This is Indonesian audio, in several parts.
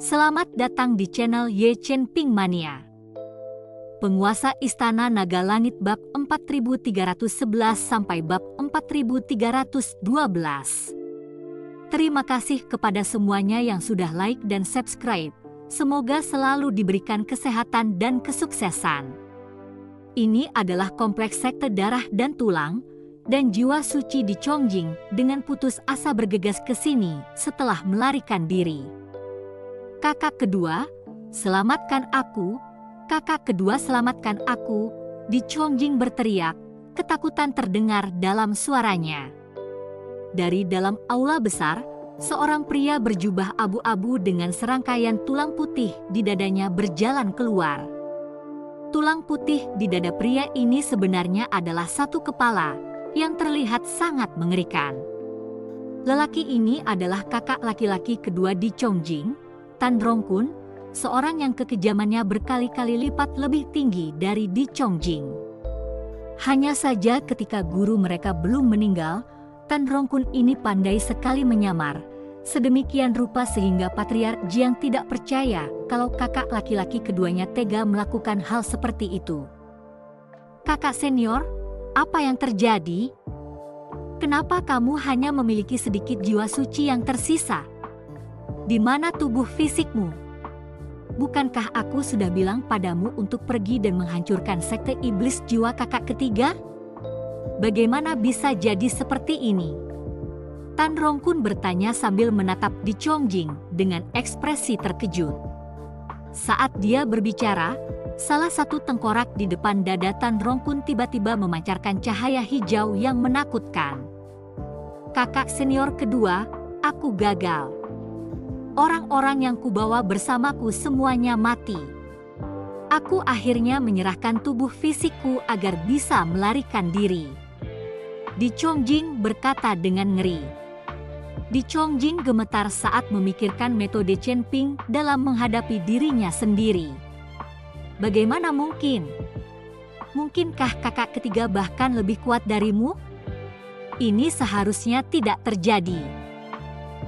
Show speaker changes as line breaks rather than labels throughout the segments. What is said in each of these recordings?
Selamat datang di channel Ye Chen Ping Mania. Penguasa Istana Naga Langit bab 4311 sampai bab 4312. Terima kasih kepada semuanya yang sudah like dan subscribe. Semoga selalu diberikan kesehatan dan kesuksesan. Ini adalah kompleks sekte darah dan tulang, dan jiwa suci di Chongjing dengan putus asa bergegas ke sini setelah melarikan diri. Kakak kedua, selamatkan aku. Kakak kedua, selamatkan aku. Di Chongjing berteriak, ketakutan terdengar dalam suaranya. Dari dalam aula besar, seorang pria berjubah abu-abu dengan serangkaian tulang putih di dadanya berjalan keluar. Tulang putih di dada pria ini sebenarnya adalah satu kepala yang terlihat sangat mengerikan. Lelaki ini adalah kakak laki-laki kedua di Chongjing, Tan Rongkun, seorang yang kekejamannya berkali-kali lipat lebih tinggi dari Di Chongjing. Hanya saja ketika guru mereka belum meninggal, Tan Rongkun ini pandai sekali menyamar, sedemikian rupa sehingga Patriark Jiang tidak percaya kalau kakak laki-laki keduanya tega melakukan hal seperti itu. Kakak senior, apa yang terjadi? Kenapa kamu hanya memiliki sedikit jiwa suci yang tersisa? Di mana tubuh fisikmu? Bukankah aku sudah bilang padamu untuk pergi dan menghancurkan sekte iblis jiwa kakak ketiga? Bagaimana bisa jadi seperti ini? Tan Rongkun bertanya sambil menatap Di Chongjing dengan ekspresi terkejut. Saat dia berbicara, salah satu tengkorak di depan dada Tan Rongkun tiba-tiba memancarkan cahaya hijau yang menakutkan. Kakak senior kedua, aku gagal. Orang-orang yang kubawa bersamaku semuanya mati. Aku akhirnya menyerahkan tubuh fisikku agar bisa melarikan diri. Di Chongjing berkata dengan ngeri. Di Chongjing gemetar saat memikirkan metode Chen Ping dalam menghadapi dirinya sendiri. Bagaimana mungkin? Mungkinkah kakak ketiga bahkan lebih kuat darimu? Ini seharusnya tidak terjadi.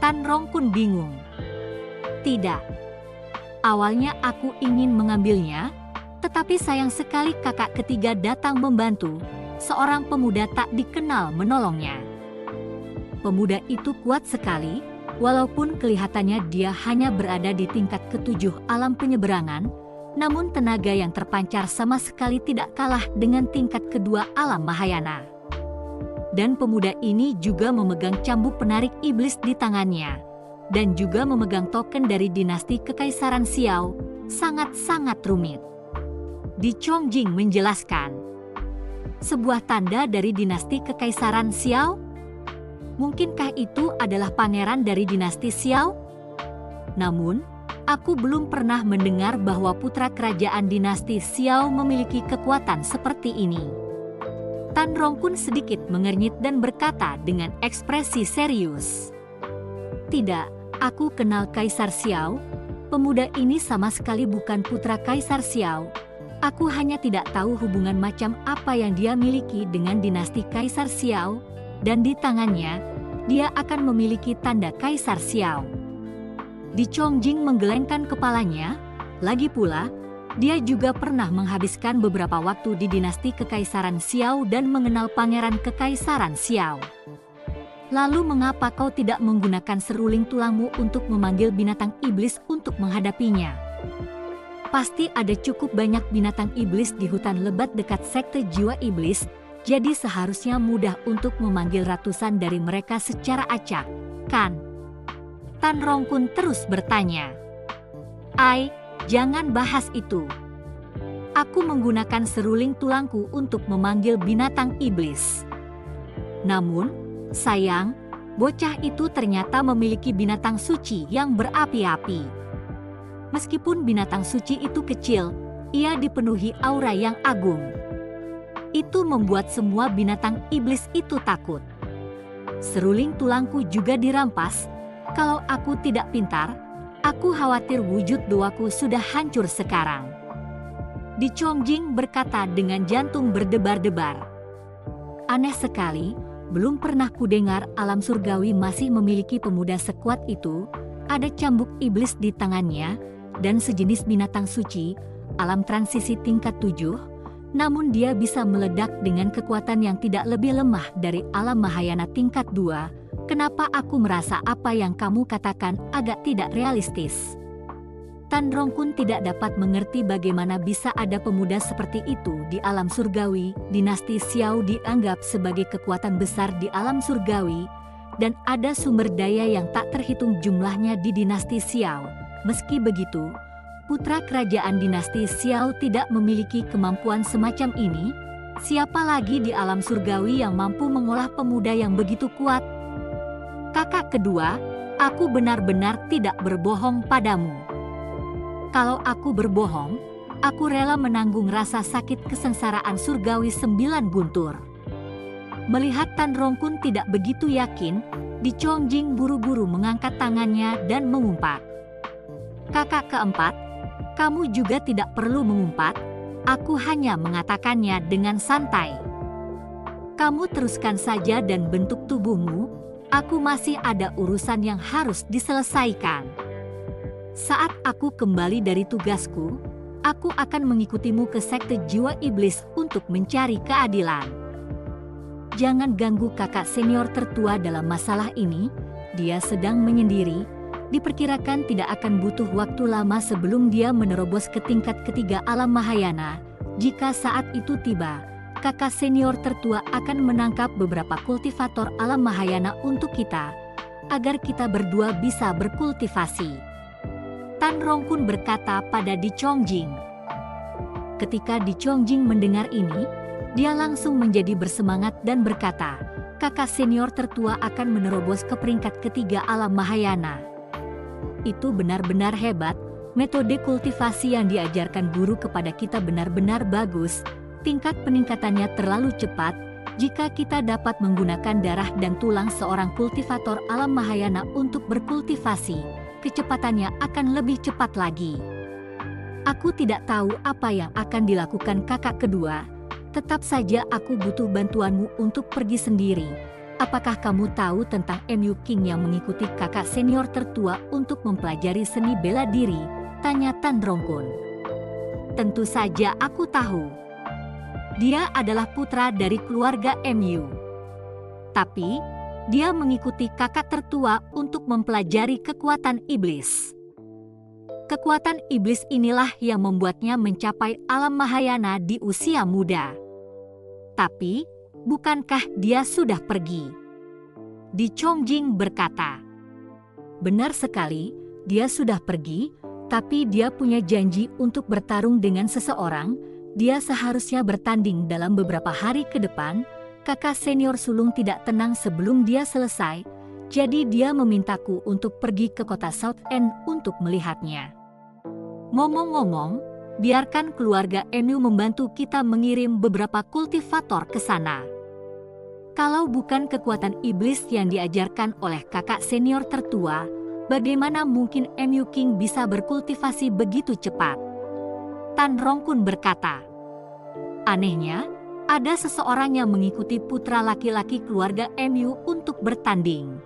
Tan Rongkun bingung. Tidak. Awalnya aku ingin mengambilnya, tetapi sayang sekali kakak ketiga datang membantu. Seorang pemuda tak dikenal menolongnya. Pemuda itu kuat sekali, walaupun kelihatannya dia hanya berada di tingkat ketujuh alam penyeberangan, namun tenaga yang terpancar sama sekali tidak kalah dengan tingkat kedua alam Mahayana. Dan pemuda ini juga memegang cambuk penarik iblis di tangannya. Dan juga memegang token dari dinasti Kekaisaran Xiao, sangat-sangat rumit. Di Chongjing menjelaskan, sebuah tanda dari dinasti Kekaisaran Xiao? Mungkinkah itu adalah pangeran dari dinasti Xiao? Namun, aku belum pernah mendengar bahwa putra kerajaan dinasti Xiao memiliki kekuatan seperti ini. Tan Rongkun sedikit mengernyit dan berkata dengan ekspresi serius. Tidak. Aku kenal Kaisar Xiao. Pemuda ini sama sekali bukan putra Kaisar Xiao. Aku hanya tidak tahu hubungan macam apa yang dia miliki dengan dinasti Kaisar Xiao, dan di tangannya, dia akan memiliki tanda Kaisar Xiao. Di Chongjing menggelengkan kepalanya, lagi pula, dia juga pernah menghabiskan beberapa waktu di dinasti Kekaisaran Xiao dan mengenal pangeran Kekaisaran Xiao. Lalu mengapa kau tidak menggunakan seruling tulangmu untuk memanggil binatang iblis untuk menghadapinya? Pasti ada cukup banyak binatang iblis di hutan lebat dekat sekte jiwa iblis, jadi seharusnya mudah untuk memanggil ratusan dari mereka secara acak, kan? Tan Rongkun terus bertanya. Ai, jangan bahas itu. Aku menggunakan seruling tulangku untuk memanggil binatang iblis. Namun, sayang, bocah itu ternyata memiliki binatang suci yang berapi-api. Meskipun binatang suci itu kecil, ia dipenuhi aura yang agung. Itu membuat semua binatang iblis itu takut. Seruling tulangku juga dirampas. Kalau aku tidak pintar, aku khawatir wujud doaku sudah hancur sekarang. Di Chongjing berkata dengan jantung berdebar-debar. Aneh sekali. Belum pernah kudengar alam surgawi masih memiliki pemuda sekuat itu. Ada cambuk iblis di tangannya, dan sejenis binatang suci, alam transisi tingkat 7, namun dia bisa meledak dengan kekuatan yang tidak lebih lemah dari alam Mahayana tingkat 2. Kenapa aku merasa apa yang kamu katakan agak tidak realistis? Tan Rongkun tidak dapat mengerti bagaimana bisa ada pemuda seperti itu di alam surgawi. Dinasti Xiao dianggap sebagai kekuatan besar di alam surgawi, dan ada sumber daya yang tak terhitung jumlahnya di dinasti Xiao. Meski begitu, putra kerajaan dinasti Xiao tidak memiliki kemampuan semacam ini. Siapa lagi di alam surgawi yang mampu mengolah pemuda yang begitu kuat? Kakak kedua, aku benar-benar tidak berbohong padamu. Kalau aku berbohong, aku rela menanggung rasa sakit kesengsaraan surgawi 9 guntur. Melihat Tan Rongkun tidak begitu yakin, Di Chongjing buru-buru mengangkat tangannya dan mengumpat. Kakak keempat, kamu juga tidak perlu mengumpat, aku hanya mengatakannya dengan santai. Kamu teruskan saja dan bentuk tubuhmu, aku masih ada urusan yang harus diselesaikan. Saat aku kembali dari tugasku, aku akan mengikutimu ke sekte jiwa iblis untuk mencari keadilan. Jangan ganggu kakak senior tertua dalam masalah ini, dia sedang menyendiri, diperkirakan tidak akan butuh waktu lama sebelum dia menerobos ke tingkat ketiga alam Mahayana. Jika saat itu tiba, kakak senior tertua akan menangkap beberapa kultivator alam Mahayana untuk kita, agar kita berdua bisa berkultivasi. Tan Rongkun berkata pada Di Chongjing. Ketika Di Chongjing mendengar ini, dia langsung menjadi bersemangat dan berkata, kakak senior tertua akan menerobos ke peringkat ketiga alam Mahayana. Itu benar-benar hebat, metode kultivasi yang diajarkan guru kepada kita benar-benar bagus, tingkat peningkatannya terlalu cepat. Jika kita dapat menggunakan darah dan tulang seorang kultivator alam Mahayana untuk berkultivasi, kecepatannya akan lebih cepat lagi. Aku tidak tahu apa yang akan dilakukan kakak kedua, tetap saja aku butuh bantuanmu untuk pergi sendiri. Apakah kamu tahu tentang MU King yang mengikuti kakak senior tertua untuk mempelajari seni bela diri? Tanya Tan Rongkun. Tentu saja aku tahu. Dia adalah putra dari keluarga MU. Tapi, dia mengikuti kakak tertua untuk mempelajari kekuatan iblis. Kekuatan iblis inilah yang membuatnya mencapai alam Mahayana di usia muda. Tapi, bukankah dia sudah pergi? Di Chongjing berkata. Benar sekali, dia sudah pergi, tapi dia punya janji untuk bertarung dengan seseorang. Dia seharusnya bertanding dalam beberapa hari ke depan. Kakak senior sulung tidak tenang sebelum dia selesai, jadi dia memintaku untuk pergi ke kota South End untuk melihatnya. Ngomong-ngomong, biarkan keluarga MU membantu kita mengirim beberapa kultivator ke sana. Kalau bukan kekuatan iblis yang diajarkan oleh kakak senior tertua, bagaimana mungkin MU King bisa berkultivasi begitu cepat? Tan Rongkun berkata. Anehnya, ada seseorang yang mengikuti putra laki-laki keluarga MU untuk bertanding.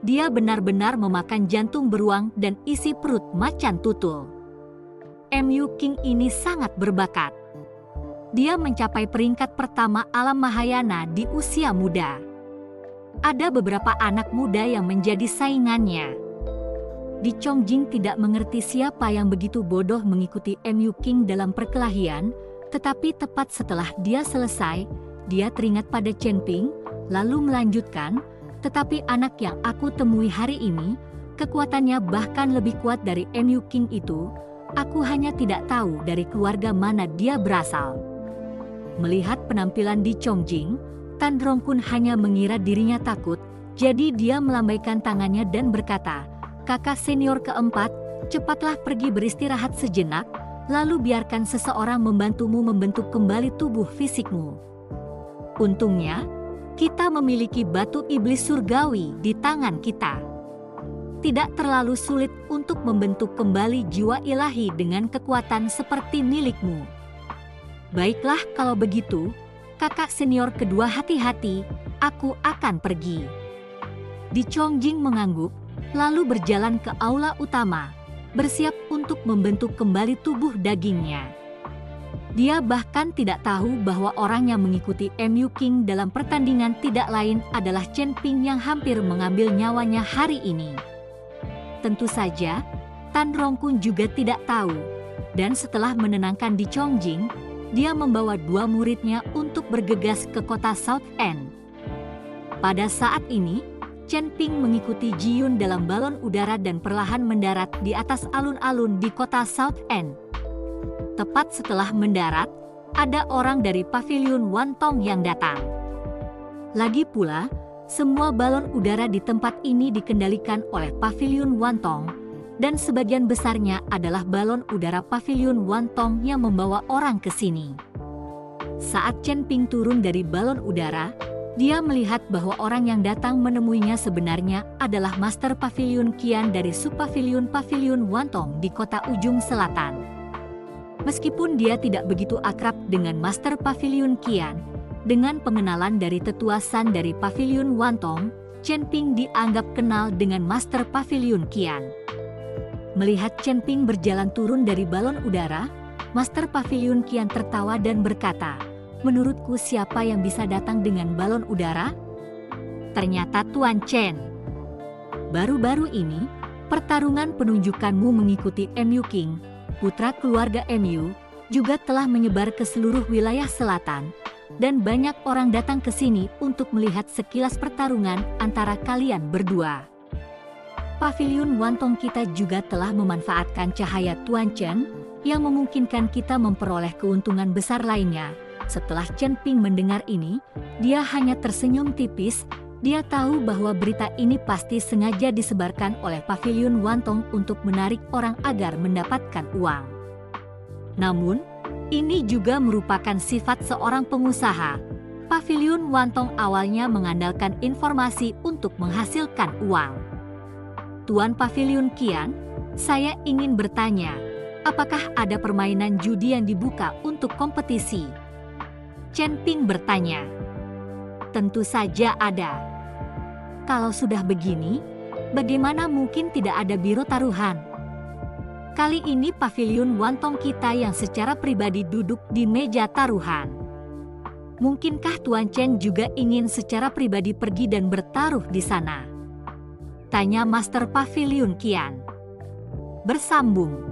Dia benar-benar memakan jantung beruang dan isi perut macan tutul. MU King ini sangat berbakat. Dia mencapai peringkat pertama alam Mahayana di usia muda. Ada beberapa anak muda yang menjadi saingannya. Di Chongjing tidak mengerti siapa yang begitu bodoh mengikuti MU King dalam perkelahian, tetapi tepat setelah dia selesai, dia teringat pada Chen Ping, lalu melanjutkan, tetapi anak yang aku temui hari ini, kekuatannya bahkan lebih kuat dari MU King itu. Aku hanya tidak tahu dari keluarga mana dia berasal. Melihat penampilan Di Chongjing, Tan Rongkun hanya mengira dirinya takut, jadi dia melambaikan tangannya dan berkata, kakak senior keempat, cepatlah pergi beristirahat sejenak, lalu biarkan seseorang membantumu membentuk kembali tubuh fisikmu. Untungnya, kita memiliki batu iblis surgawi di tangan kita. Tidak terlalu sulit untuk membentuk kembali jiwa ilahi dengan kekuatan seperti milikmu. Baiklah kalau begitu, kakak senior kedua hati-hati, aku akan pergi. Di Chongjing mengangguk, lalu berjalan ke aula utama, bersiap untuk membentuk kembali tubuh dagingnya. Dia bahkan tidak tahu bahwa orang yang mengikuti MU King dalam pertandingan tidak lain adalah Chen Ping yang hampir mengambil nyawanya hari ini. Tentu saja, Tan Rongkun juga tidak tahu, dan setelah menenangkan Di Chongjing, dia membawa dua muridnya untuk bergegas ke kota South End. Pada saat ini, Chen Ping mengikuti Ji Yun dalam balon udara dan perlahan mendarat di atas alun-alun di kota South End. Tepat setelah mendarat, ada orang dari paviliun Wantong yang datang. Lagi pula, semua balon udara di tempat ini dikendalikan oleh paviliun Wantong, dan sebagian besarnya adalah balon udara paviliun Wantong yang membawa orang ke sini. Saat Chen Ping turun dari balon udara, dia melihat bahwa orang yang datang menemuinya sebenarnya adalah Master Paviliun Qian dari Subpaviliun Paviliun Wantong di kota ujung selatan. Meskipun dia tidak begitu akrab dengan Master Paviliun Qian, dengan pengenalan dari tetua San dari Paviliun Wantong, Chen Ping dianggap kenal dengan Master Paviliun Qian. Melihat Chen Ping berjalan turun dari balon udara, Master Paviliun Qian tertawa dan berkata, "Menurutku siapa yang bisa datang dengan balon udara? Ternyata Tuan Chen. Baru-baru ini, pertarungan penunjukanmu mengikuti MU King, putra keluarga MU, juga telah menyebar ke seluruh wilayah selatan, dan banyak orang datang ke sini untuk melihat sekilas pertarungan antara kalian berdua. Paviliun Wantong kita juga telah memanfaatkan cahaya Tuan Chen, yang memungkinkan kita memperoleh keuntungan besar lainnya." Setelah Chen Ping mendengar ini, dia hanya tersenyum tipis. Dia tahu bahwa berita ini pasti sengaja disebarkan oleh Paviliun Wantong untuk menarik orang agar mendapatkan uang. Namun, ini juga merupakan sifat seorang pengusaha. Paviliun Wantong awalnya mengandalkan informasi untuk menghasilkan uang. Tuan Paviliun Qian, saya ingin bertanya, apakah ada permainan judi yang dibuka untuk kompetisi? Chen Ping bertanya. Tentu saja ada. Kalau sudah begini, bagaimana mungkin tidak ada biro taruhan? Kali ini Paviliun Wantong kita yang secara pribadi duduk di meja taruhan. Mungkinkah Tuan Chen juga ingin secara pribadi pergi dan bertaruh di sana? Tanya Master Paviliun Qian. Bersambung.